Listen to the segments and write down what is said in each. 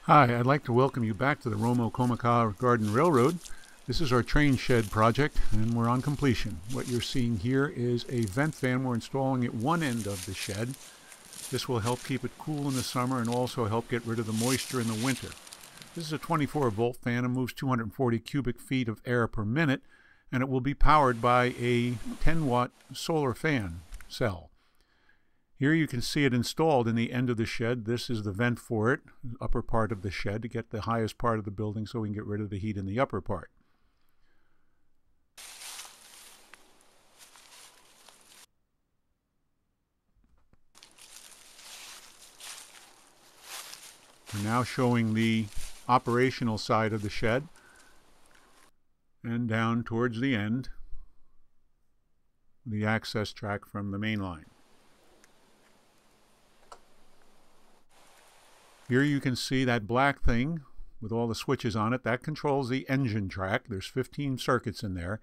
Hi, I'd like to welcome you back to the Romocomaka Garden Railroad. This is our train shed project and we're on completion. What you're seeing here is a vent fan we're installing at one end of the shed. This will help keep it cool in the summer and also help get rid of the moisture in the winter. This is a 24-volt fan and moves 240 cubic feet of air per minute, and it will be powered by a 10-watt solar fan cell. Here you can see it installed in the end of the shed. This is the vent for it, the upper part of the shed, to get the highest part of the building so we can get rid of the heat in the upper part. We're now showing the operational side of the shed and down towards the end, the access track from the main line. Here you can see that black thing with all the switches on it. That controls the engine track. There's 15 circuits in there.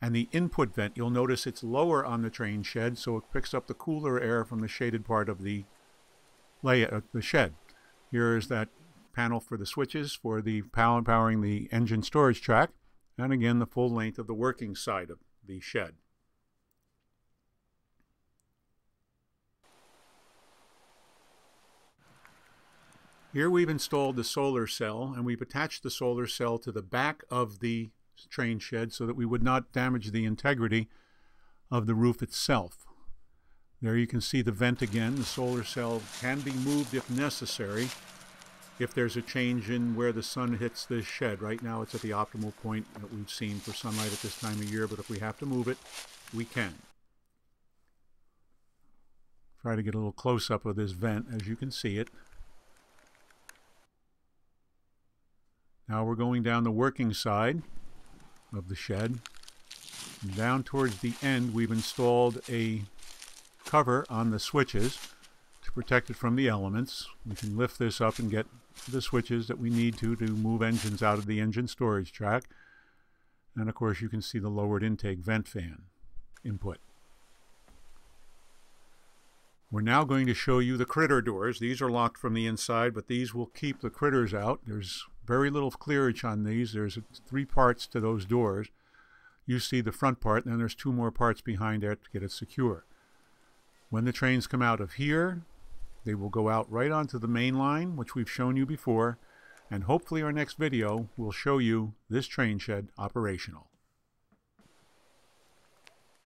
And the input vent, you'll notice it's lower on the train shed, so it picks up the cooler air from the shaded part of the shed. Here is that panel for the switches for the powering the engine storage track. And again, the full length of the working side of the shed. Here we've installed the solar cell, and we've attached the solar cell to the back of the train shed so that we would not damage the integrity of the roof itself. There you can see the vent again. The solar cell can be moved if necessary, if there's a change in where the sun hits the shed. Right now it's at the optimal point that we've seen for sunlight at this time of year, but if we have to move it, we can. Try to get a little close-up of this vent as you can see it. Now we're going down the working side of the shed. And down towards the end, we've installed a cover on the switches to protect it from the elements. We can lift this up and get the switches that we need to move engines out of the engine storage track. And of course you can see the lowered intake vent fan input. We're now going to show you the critter doors. These are locked from the inside, but these will keep the critters out. There's very little clearage on these. There's 3 parts to those doors. You see the front part, and then there's 2 more parts behind there to get it secure. When the trains come out of here, they will go out right onto the main line, which we've shown you before, and hopefully our next video will show you this train shed operational.